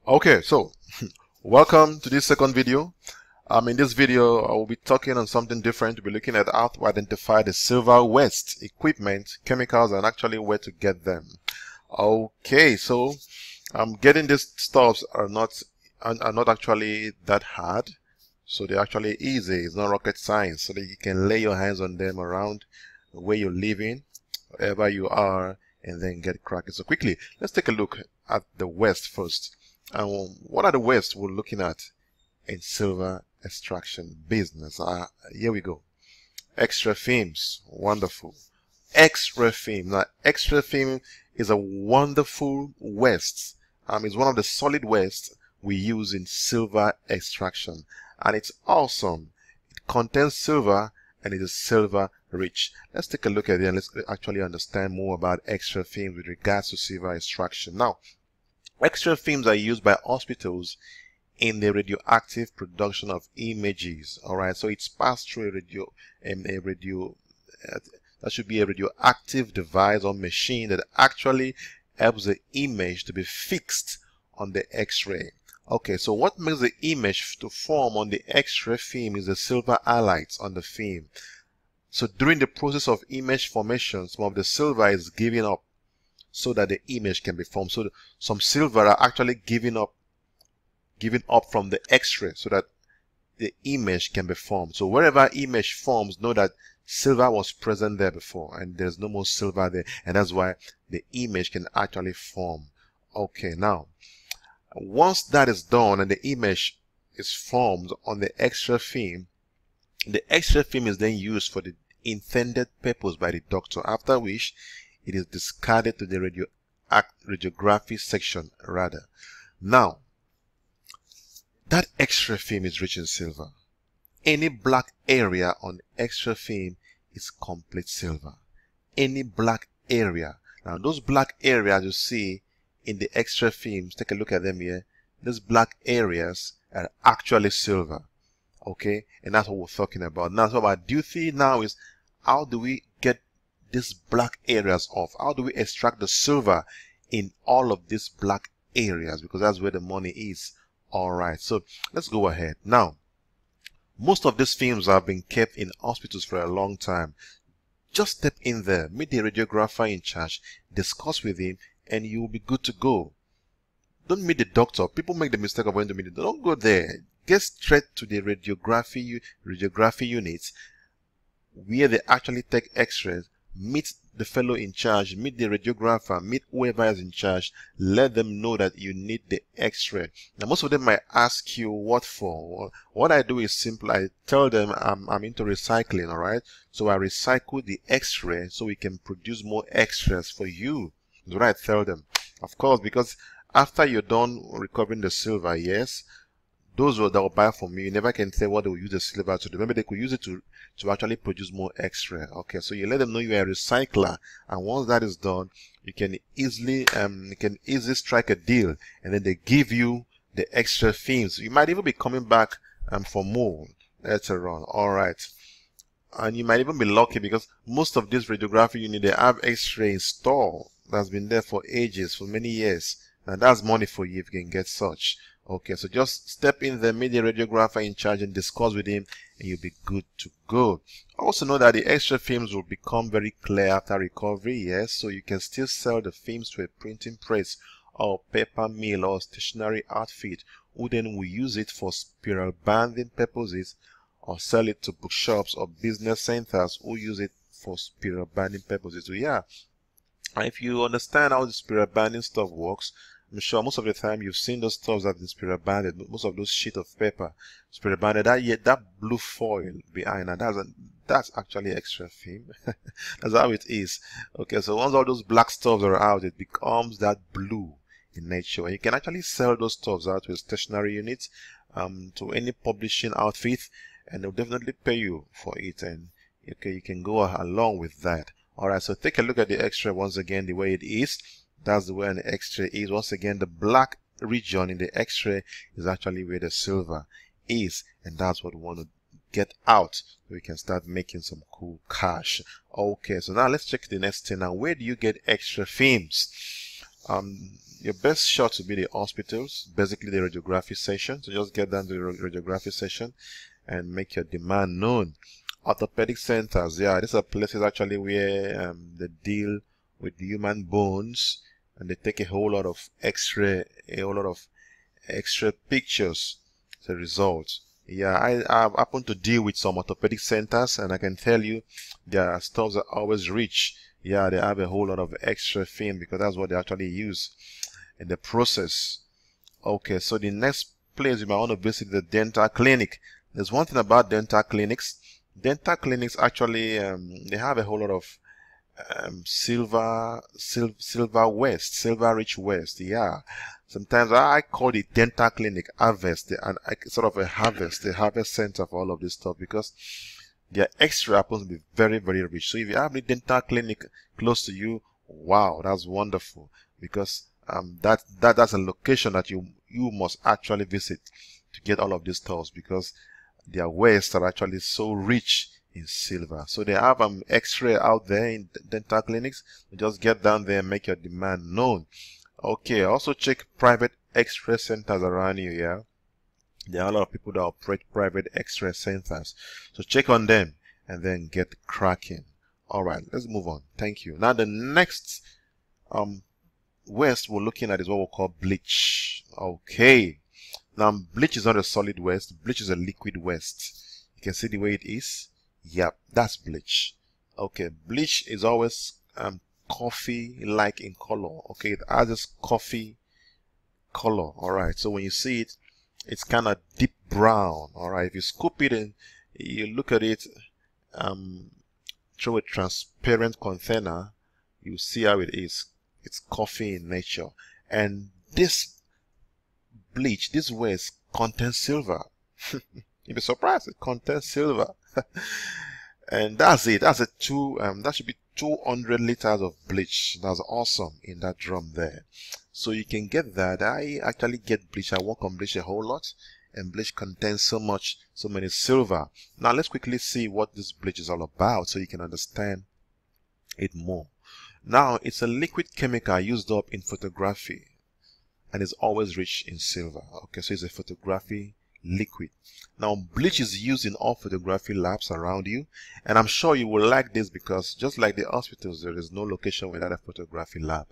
Okay, so welcome to this second video. In this video, I will be talking on something different. We'll be looking at how to identify the silver waste, equipment, chemicals, and actually where to get them. Okay, so getting these stuffs are not actually that hard. So they're actually easy. It's not rocket science. So that you can lay your hands on them around where you're living, wherever you are, and then get cracking. So quickly, let's take a look at the waste first. And what are the wastes we're looking at in silver extraction business? Here we go. Extra films, wonderful. Extra film. Now, extra film is a wonderful waste. It's one of the solid wastes we use in silver extraction, and it's awesome. It contains silver and it is silver rich. Let's take a look at it and let's actually understand more about extra films with regards to silver extraction. Now, extra films are used by hospitals in the radioactive production of images. All right, so it's passed through that should be a radioactive device or machine that actually helps the image to be fixed on the X-ray. Okay, so what makes the image to form on the X-ray film is the silver halides on the film. So during the process of image formation, some of the silver is given up so that the image can be formed. So some silver are actually given up from the X-ray so that the image can be formed. So wherever image forms, know that silver was present there before and there's no more silver there, and that's why the image can actually form. Okay, now once that is done and the image is formed on the extra film, the extra film is then used for the intended purpose by the doctor, after which it is discarded to the radiography section rather. Now, that extra film is rich in silver. Any black area on extra film is complete silver. Any black area. Now, those black areas you see in the extra films, take a look at them here. Those black areas are actually silver. Okay, and that's what we're talking about. Now, so our duty now is how do we get these black areas off? How do we extract the silver in all of these black areas? Because that's where the money is. Alright, so let's go ahead. Now, most of these films have been kept in hospitals for a long time. Just step in there, meet the radiographer in charge, discuss with him, and you'll be good to go. Don't meet the doctor. People make the mistake of going to meet the doctor. Don't go there. Get straight to the radiography units where they actually take x-rays. Meet the fellow in charge, meet the radiographer, meet whoever is in charge. Let them know that you need the x-ray. Now, most of them might ask you what for. Well, what I do is simple. I tell them I'm into recycling, all right? So I recycle the x-ray so we can produce more x-rays for you. That's what I tell them. Of course, because after you're done recovering the silver, yes, those that will buy from you never can say what they will use the silver to do. Maybe they could use it to actually produce more x-ray. Okay, so you let them know you are a recycler, and once that is done, you can easily strike a deal, and then they give you the extra films. You might even be coming back for more later on. All right, and you might even be lucky because most of this radiography unit, they have x-ray installed that's been there for ages, for many years, and that's money for you if you can get such. Okay, so just step in there, meet the radiographer in charge and discuss with him, and you'll be good to go. Also know that the extra films will become very clear after recovery, yes, so you can still sell the films to a printing press or paper mill or stationery outfit, who then will use it for spiral binding purposes, or sell it to bookshops or business centers who use it for spiral binding purposes. So yeah, and if you understand how the spiral binding stuff works, I'm sure most of the time you've seen those stuffs that have been spiral banded, most of those sheet of paper spiral banded, that blue foil behind, and that's actually extra film. That's how it is. Okay, so once all those black stuffs are out, it becomes that blue in nature. And you can actually sell those stuffs out to a stationery unit, to any publishing outfit, and they'll definitely pay you for it. And okay, you can go along with that. Alright, so take a look at the x-ray once again, the way it is. That's the way an x-ray is. Once again, the black region in the x-ray is actually where the silver is, and that's what we want to get out so we can start making some cool cash. Okay, so now let's check the next thing. Now, where do you get extra films? your best shot would be the hospitals, basically the radiography session. So just get down to the radiography session and make your demand known. Orthopedic centers, yeah, these are places actually where they deal with human bones, and they take a whole lot of X-ray pictures as a result. Yeah, I happen to deal with some orthopedic centers, and I can tell you their stores are always rich. Yeah, they have a whole lot of extra film because that's what they actually use in the process. Okay, so the next place you might want to visit the dental clinic. There's one thing about dental clinics. Dental clinics actually they have a whole lot of silver rich waste. Yeah, sometimes I call the dental clinic harvest, and sort of a harvest center for all of this stuff, because their extra happens to be very, very rich. So if you have a dental clinic close to you, wow, that's wonderful, because that's a location that you must actually visit to get all of these stuff, because their wastes are actually so rich in silver. So they have X-ray out there in dental clinics. You just get down there and make your demand known. Okay, also check private X-ray centers around you. Yeah, there are a lot of people that operate private X-ray centers, so check on them and then get cracking. All right, let's move on. Thank you. Now the next waste we're looking at is what we call bleach. Okay, now bleach is not a solid waste. Bleach is a liquid waste. You can see the way it is. Yep, that's bleach. Okay, bleach is always coffee-like in color. Okay, it has this coffee color. All right, so when you see it, it's kind of deep brown. All right, if you scoop it and you look at it through a transparent container, you see how it is. It's coffee in nature, and this bleach, this waste, contains silver. You'd be surprised, it contains silver. And that's it. That's a that should be 200 liters of bleach. That's awesome in that drum there. So you can get that. I actually get bleach. I work on bleach a whole lot, and bleach contains so many silver. Now let's quickly see what this bleach is all about, so you can understand it more. Now, it's a liquid chemical used up in photography, and is always rich in silver. Okay, so it's a photography liquid. Now, bleach is used in all photography labs around you, and I'm sure you will like this, because just like the hospitals, there is no location without a photography lab.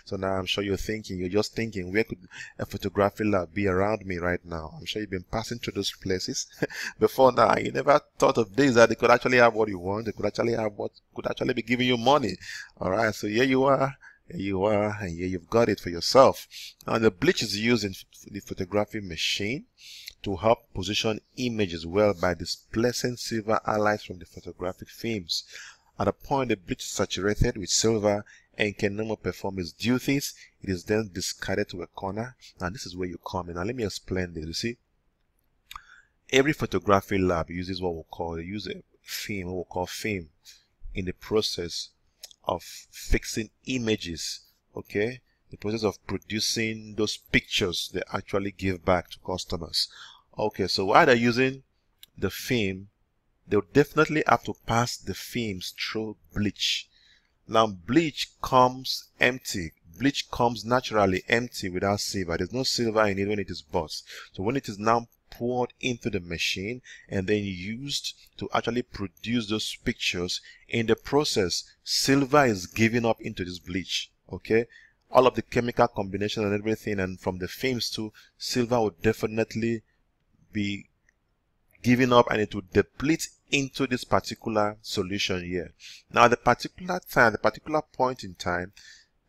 So now I'm sure you're just thinking, where could a photography lab be around me right now? I'm sure you've been passing through those places before now. You never thought of this, that they could actually have what you want. They could actually have what could actually be giving you money. All right, so here you are. Here you are, and here you've got it for yourself. Now, the bleach is used in the photography machine to help position images well by displacing silver alloys from the photographic films. At a point the bleach is saturated with silver and can no more perform its duties, it is then discarded to a corner. Now this is where you come in. Now let me explain this. You see, every photography lab uses what we call film in the process of fixing images. Okay, the process of producing those pictures they actually give back to customers. Okay, so while they're using the film, they'll definitely have to pass the films through bleach. Now, bleach comes empty. Bleach comes naturally empty without silver. There's no silver in it when it is bought. So when it is now poured into the machine and then used to actually produce those pictures, in the process, silver is given up into this bleach. Okay, all of the chemical combination and everything, and from the films too, silver would definitely be given up, and it will deplete into this particular solution here. Now, the particular point in time,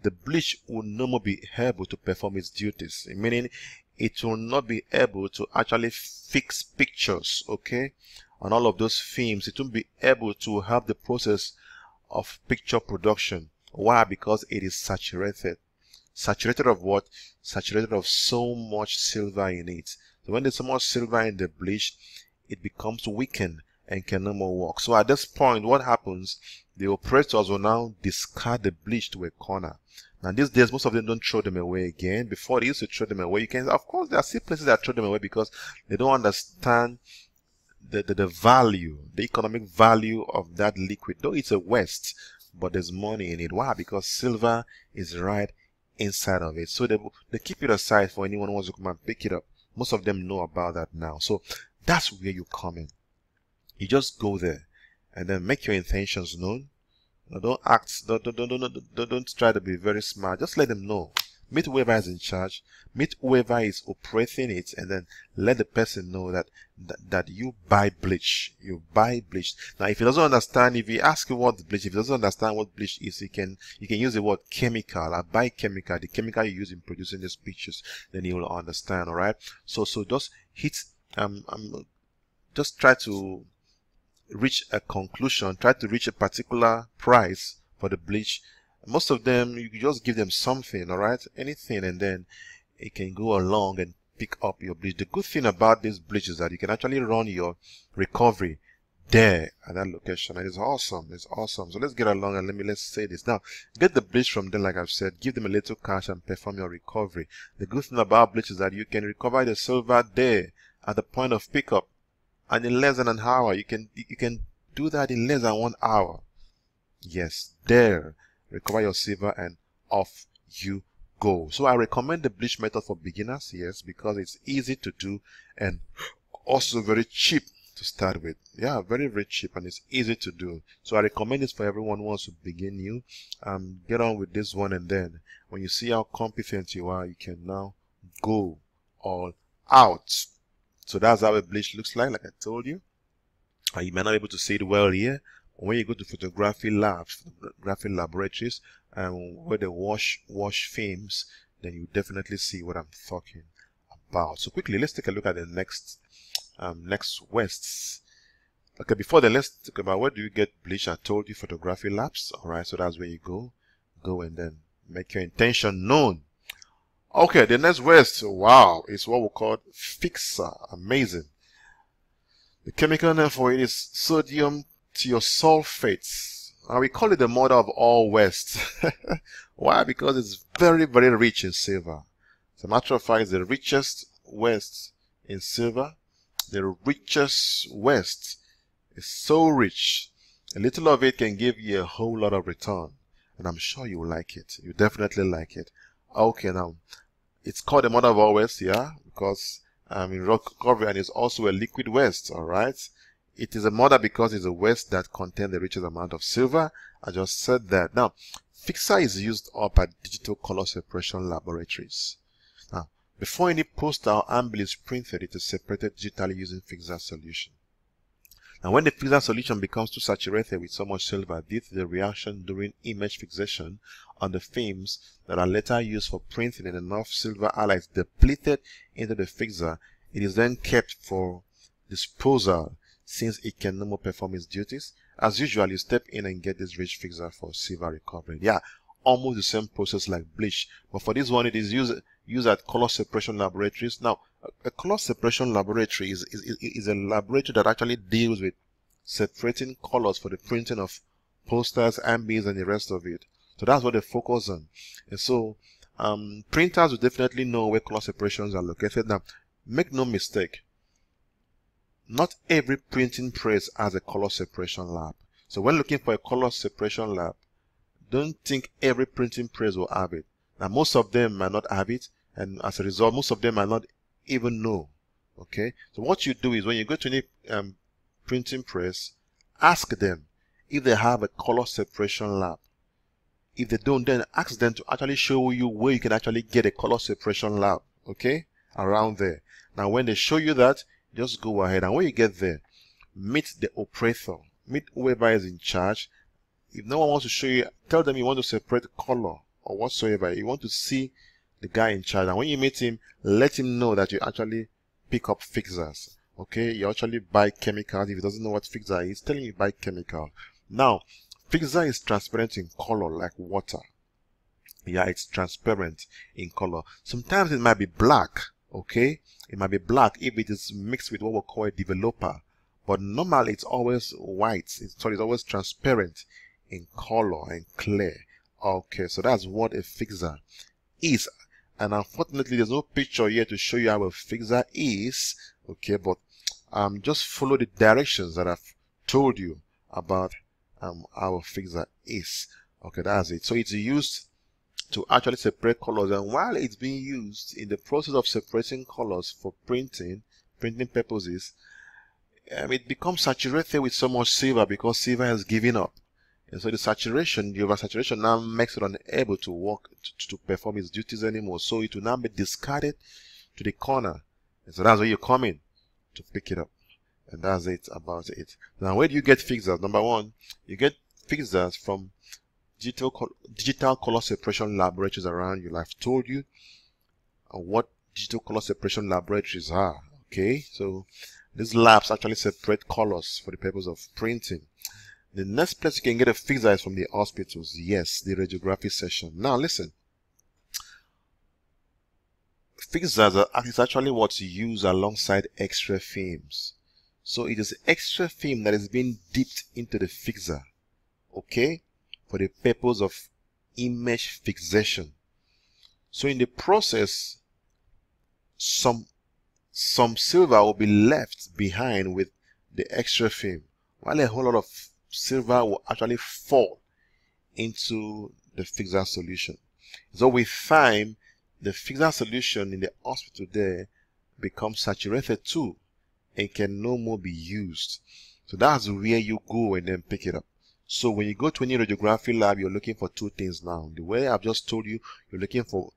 the bleach will no more be able to perform its duties, meaning it will not be able to actually fix pictures, okay, on all of those films. It won't be able to have the process of picture production. Why? Because it is saturated. Saturated of what? Saturated of so much silver in it. So when there's so much silver in the bleach, it becomes weakened and can no more work. So at this point, what happens? The operators will now discard the bleach to a corner. Now these days, most of them don't throw them away again. Before, they used to throw them away. You can, of course, there are still places that throw them away because they don't understand the value, the economic value of that liquid. Though it's a waste, but there's money in it. Why? Because silver is right inside of it. So they keep it aside for anyone who wants to come and pick it up. Most of them know about that now. So that's where you come in. You just go there and then make your intentions known. Now, don't try to be very smart. Just let them know. Meet whoever is in charge, meet whoever is operating it, and then let the person know that you buy bleach. You buy bleach. Now, if he doesn't understand, if he asks you what bleach, if he doesn't understand what bleach is, you can use the word chemical. I buy chemical, the chemical you use in producing these pictures, then he will understand. All right. So just hit just try to reach a conclusion. Try to reach a particular price for the bleach. Most of them, you just give them something, all right, anything, and then it can go along and pick up your bleach. The good thing about this bleach is that you can actually run your recovery there at that location, and it's awesome. It's awesome. So let's get along and let's say this now. Get the bleach from them, like I've said. Give them a little cash and perform your recovery. The good thing about bleach is that you can recover the silver there at the point of pickup, and in less than an hour. You can do that in less than 1 hour. Yes, there. Recover your silver and off you go. So I recommend the bleach method for beginners, yes, because it's easy to do and also very cheap to start with. Yeah, very, very cheap, and it's easy to do. So I recommend this for everyone who wants to begin new. Get on with this one, and then when you see how competent you are, you can now go all out. So that's how a bleach looks like I told you. You may not be able to see it well here. When you go to photography labs, photography laboratories, where they wash films, then you definitely see what I'm talking about. So quickly, let's take a look at the next Wests. Okay, before that, let's talk about where do you get bleach. I told you photography labs. All right, so that's where you go and then make your intention known. Okay, the next West, wow, is what we call Fixer. Amazing. The chemical name for it is sodium thiosulfates. We call it the mother of all West. Why? Because it's very, very rich in silver. As a matter of fact, it's the richest West in silver. The richest West is so rich. A little of it can give you a whole lot of return. And I'm sure you will like it. You definitely like it. Okay, now, it's called the mother of all West, yeah, because in rock recovery, and it's also a liquid West, all right? It is a mother because it's a West that contains the richest amount of silver. I just said that. Now, Fixer is used up at digital color separation laboratories. Now, before any poster or handbill is printed, it is separated digitally using Fixer solution. Now, when the Fixer solution becomes too saturated with so much silver due to the reaction during image fixation on the films that are later used for printing and enough silver alloys depleted into the Fixer, it is then kept for disposal since it can no more perform its duties. As usual, you step in and get this rich Fixer for silver recovery. Yeah, almost the same process like bleach, but for this one, it is used at color separation laboratories. Now, a color separation laboratory is a laboratory that actually deals with separating colors for the printing of posters, handbills, and the rest of it. So that's what they focus on. And so, printers will definitely know where color separations are located. Now, make no mistake, not every printing press has a color separation lab. So when looking for a color separation lab, don't think every printing press will have it. Now, most of them might not have it, and as a result, most of them might not even know. Okay, so what you do is when you go to any printing press, ask them if they have a color separation lab. If they don't, then ask them to actually show you where you can actually get a color separation lab, okay, around there. Now, when they show you that, just go ahead, and when you get there, meet the operator, meet whoever is in charge. If no one wants to show you, tell them you want to separate color or whatsoever. You want to see the guy in charge, and when you meet him, let him know that you actually pick up fixers. Okay, you actually buy chemicals. If he doesn't know what fixer is, tell him you buy chemical. Now, fixer is transparent in color like water. Yeah, it's transparent in color. Sometimes it might be black. Okay, it might be black if it is mixed with what we call a developer, but normally it's always white. It's always transparent in color and clear. Okay, so that's what a fixer is. And unfortunately, there's no picture here to show you how a fixer is. Okay, but just follow the directions that I've told you about how a fixer is. Okay, that's it. So it's used to actually separate colors. And while it's being used in the process of separating colors for printing purposes, it becomes saturated with so much silver because silver has given up. And so the oversaturation now makes it unable to work, to perform its duties anymore. So it will now be discarded to the corner. And so that's where you come in to pick it up. And that's it about it. Now, where do you get fixers? Number one, you get fixers from digital color separation laboratories around you. I've told you what digital color separation laboratories are. Okay, so these labs actually separate colors for the purpose of printing. The next place you can get a fixer is from the hospitals. Yes, the radiography session. Now listen, fixers is actually what's used alongside X-ray films. So it is X-ray film that is being dipped into the fixer, okay, for the purpose of image fixation. So in the process, some silver will be left behind with the X-ray film, while a whole lot of silver will actually fall into the fixer solution. So with time, the fixer solution in the hospital there becomes saturated too and can no more be used. So that's where you go and then pick it up. So when you go to any radiography lab, you're looking for two things now. The way I've just told you, you're looking for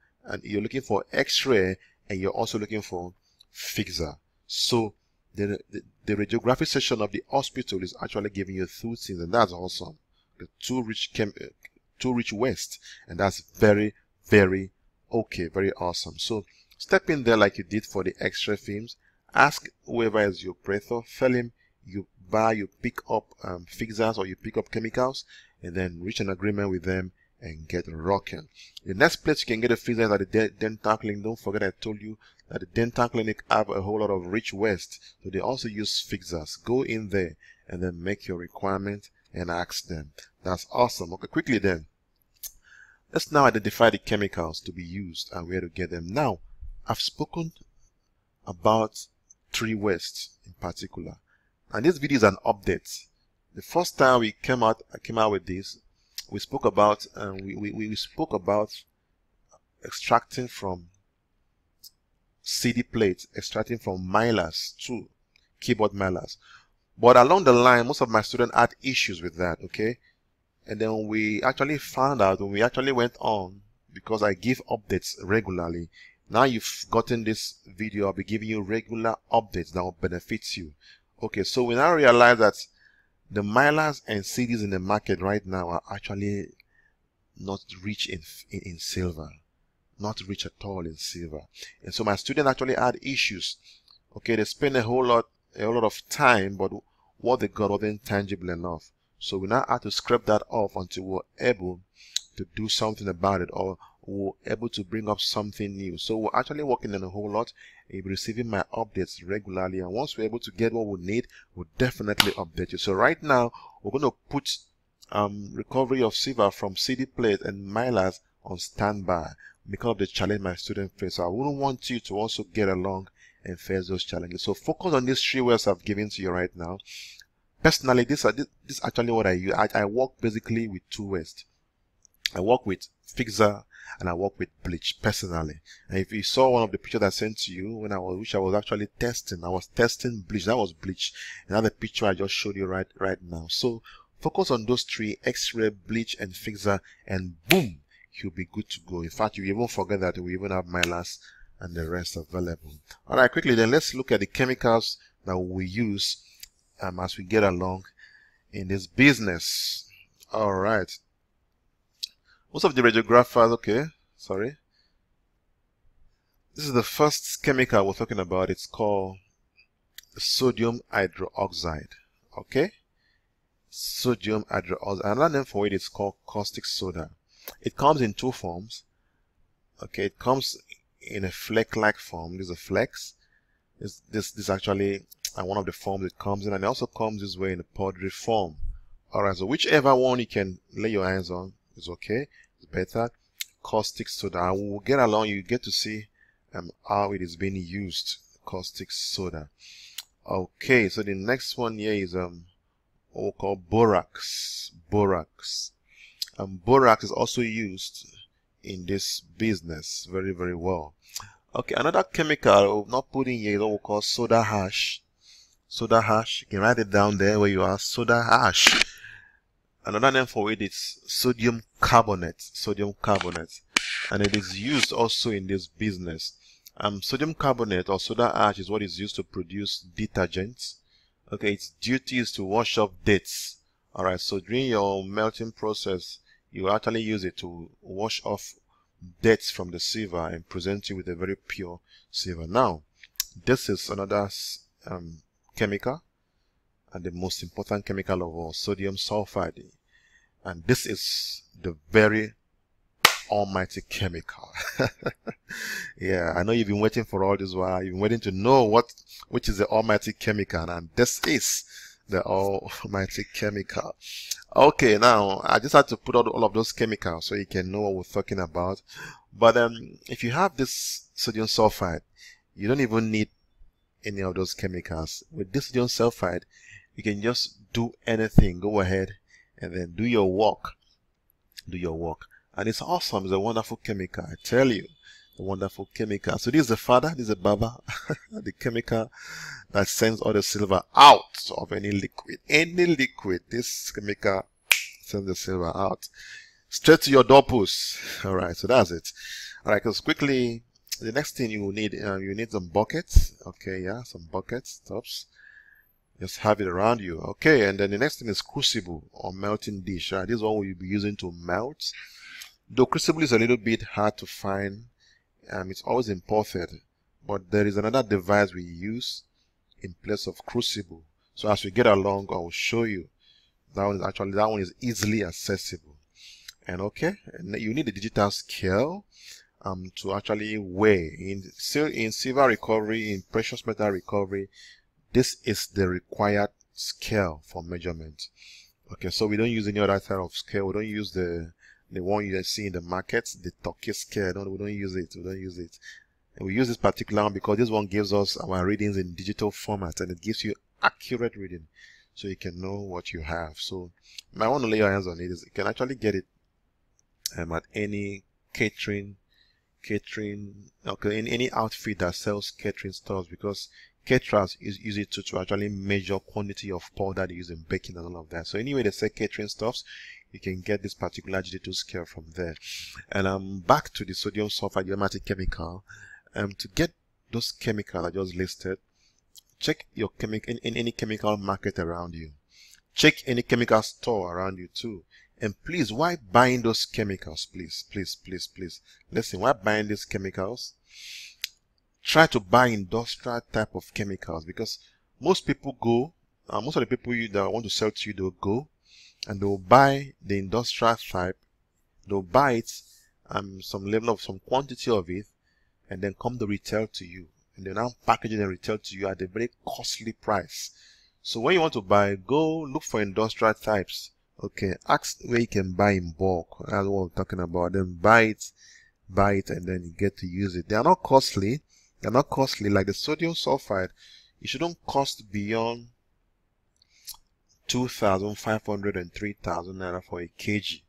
X-ray, and you're also looking for fixer. So the radiography section of the hospital is actually giving you two things, and that's awesome. The two rich West, and that's very, very okay, very awesome. So step in there like you did for the X-ray films. Ask whoever is your operator, tell him you pick up fixers or you pick up chemicals, and then reach an agreement with them and get rocking. The next place you can get a fixer at the dental clinic. Don't forget I told you that the dental clinic have a whole lot of rich West, so they also use fixers. Go in there and then make your requirement and ask them. That's awesome. Okay, quickly then, let's now identify the chemicals to be used and where to get them. Now, I've spoken about 3 West in particular, and this video is an update. The first time I came out with this, we spoke about extracting from CD plates, extracting from milers too, keyboard milers. But along the line, most of my students had issues with that, okay? And then we actually found out when we actually went on, because I give updates regularly. Now you've gotten this video, I'll be giving you regular updates that will benefit you. Okay, so we now realize that the milers and CDs in the market right now are actually not rich in silver. Not rich at all in silver. And so my students actually had issues. Okay, they spent a whole lot of time, but what they got wasn't tangible enough. So we now have to scrape that off until we're able to do something about it, or we're able to bring up something new. So we're actually working on a whole lot. You'll be receiving my updates regularly, and once we're able to get what we need, we'll definitely update you. So right now, we're going to put recovery of silver from CD plate and milers on standby because of the challenge my students face. So I wouldn't want you to also get along and face those challenges. So focus on these 3 words I've given to you right now. Personally, this is actually what I use. I work basically with 2 West. I work with fixer and I work with bleach personally. And if you saw one of the pictures I sent to you which I was actually testing, I was testing bleach. That was bleach. Another picture I just showed you right now. So focus on those 3: X-ray, bleach, and fixer, and boom, you'll be good to go. In fact, you won't forget that we even have milers and the rest available. All right, quickly then, let's look at the chemicals that we use as we get along in this business. All right. Most of the radiographers, this is the first chemical we're talking about. It's called sodium hydroxide. Okay, sodium hydroxide. Another name for it is called caustic soda. It comes in 2 forms. Okay, it comes in a flake-like form. This is a flex. This actually one of the forms it comes in, and it also comes this way in a powdery form. Alright, so whichever one you can lay your hands on is okay. It's better. Caustic soda. I will get along. You get to see how it is being used. Caustic soda. Okay, so the next one here is what we call borax. Borax is also used in this business very, very well. Okay, another chemical not put in here is what we call soda ash. Soda ash, you can write it down there where you are, soda ash. Another name for it is sodium carbonate. Sodium carbonate. And it is used also in this business. Sodium carbonate or soda ash is what is used to produce detergents. Okay, its duty is to wash off dates. Alright, so during your melting process, you actually use it to wash off dates from the silver and present you with a very pure silver. Now, this is another chemical, and the most important chemical of all, sodium sulfide. And this is the very almighty chemical. Yeah, I know you've been waiting for all this while. You've been waiting to know which is the almighty chemical, and this is the almighty chemical. Okay, now I just had to put out all of those chemicals so you can know what we're talking about. But if you have this sodium sulfide, you don't even need any of those chemicals. With this sodium sulfide, you can just do anything. Go ahead and then do your work. Do your work. And it's awesome. It's a wonderful chemical. I tell you, a wonderful chemical. So this is the father, this is the baba, the chemical that sends all the silver out of any liquid. Any liquid, this chemical sends the silver out straight to your doorpost. Alright, so that's it. Alright, because quickly, the next thing you will need, you need some buckets. Okay, yeah, some buckets, tops. Just have it around you. Okay, and then the next thing is crucible or melting dish. Right? This is what we'll be using to melt. Though crucible is a little bit hard to find, it's always imported. But there is another device we use in place of crucible. So as we get along, I will show you. That one is easily accessible. And okay, and you need a digital scale to actually weigh. In silver recovery, in precious metal recovery, this is the required scale for measurement. Okay, so we don't use any other type of scale. We don't use the one you see in the markets, the Turkey scale. No, we don't use it. We don't use it. And we use this particular one because this one gives us our readings in digital format, and it gives you accurate reading, so you can know what you have. So, I want to lay your hands on it. You can actually get it at any catering, okay, in any outfit that sells catering stores, because caterers use it to actually measure quantity of powder they use in baking and all of that. So anyway, they sell catering stuffs, you can get this particular digital scale from there. And back to the sodium sulfide aromatic chemical. To get those chemicals I just listed, check your in any chemical market around you. Check any chemical store around you too. And please, why buying those chemicals? Please. Listen, why buying these chemicals? Try to buy industrial type of chemicals, because most people go, most of the people that want to sell to you, they'll go and they'll buy the industrial type. They'll buy it, some quantity of it, and then come to retail to you. And then now package it and retail to you at a very costly price. So when you want to buy, go look for industrial types. Okay, ask where you can buy in bulk. That's what I'm talking about. Then buy it, and then you get to use it. They are not costly. They're not costly like the sodium sulfide. It shouldn't cost beyond 2,500 and 3,000 naira for a kg.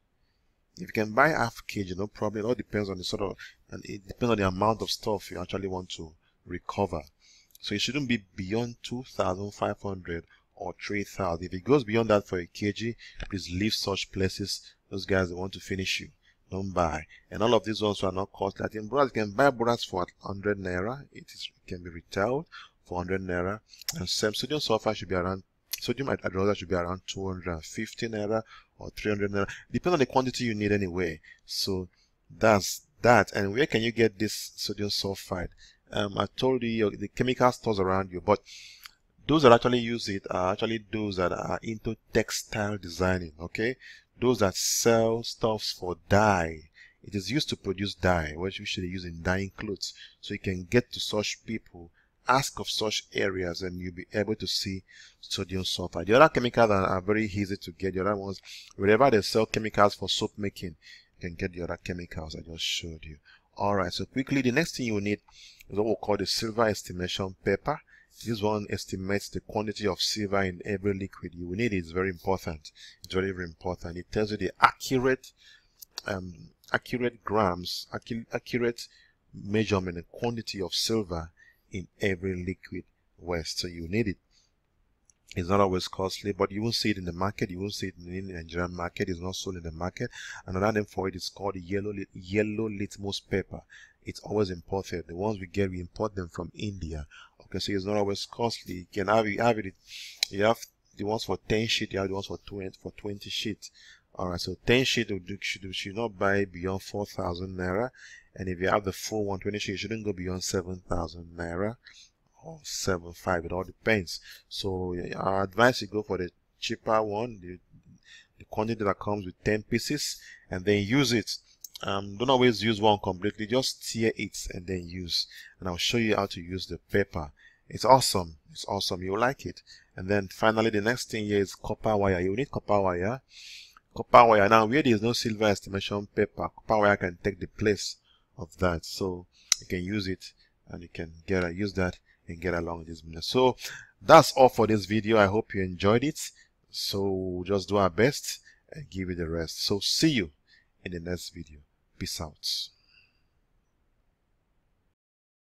If you can buy half kg, no problem. It all depends on the and it depends on the amount of stuff you actually want to recover. So it shouldn't be beyond 2,500 or 3,000. If it goes beyond that for a kg, please leave such places. Those guys, they want to finish you. Don't buy. And all of these ones are not costly. I think you can buy brass for 100 naira. It can be retailed for 100 naira. And sodium sulfide should be around, sodium hydroxide should be around 250 naira or 300 naira. Depends on the quantity you need anyway. So that's that. And where can you get this sodium sulfide? I told you the chemical stores around you, but those that actually use it are actually those that are into textile designing. Okay, those that sell stuffs for dye. It is used to produce dye, which we should use in dyeing clothes. So you can get to such people, ask of such areas, and you'll be able to see sodium sulfide. The other chemicals are very easy to get. The other ones, wherever they sell chemicals for soap making, you can get the other chemicals I just showed you. Alright, so quickly, the next thing you need is what we call the silver estimation paper. This one estimates the quantity of silver in every liquid. You will need it. It's very important. It's very, very important. It tells you the accurate accurate grams, accurate measurement and quantity of silver in every liquid waste. So you need it. It's not always costly, but you won't see it in the market. You won't see it in the Nigerian market. It's not sold in the market. Another name for it is called yellow litmus paper. It's always imported. The ones we get, we import them from India. Okay, so it's not always costly. You can have it. You have the ones for 10 sheet. You have the ones for 20 sheet. All right, so 10 sheet should not buy beyond 4,000 naira, and if you have the full 120 sheet, you shouldn't go beyond 7,000 naira. Or 7.5, it all depends. So I advise you go for the cheaper one, the quantity that comes with 10 pieces, and then use it. Don't always use one completely, just tear it and then use. And I'll show you how to use the paper. It's awesome. It's awesome. You'll like it. And then finally, the next thing here is copper wire. You need copper wire. Copper wire. Now, where there is no silver estimation paper, copper wire can take the place of that. So you can use it, and you can use that and get along with this business. So that's all for this video. I hope you enjoyed it. So just do our best and give it the rest. So see you in the next video. Peace out.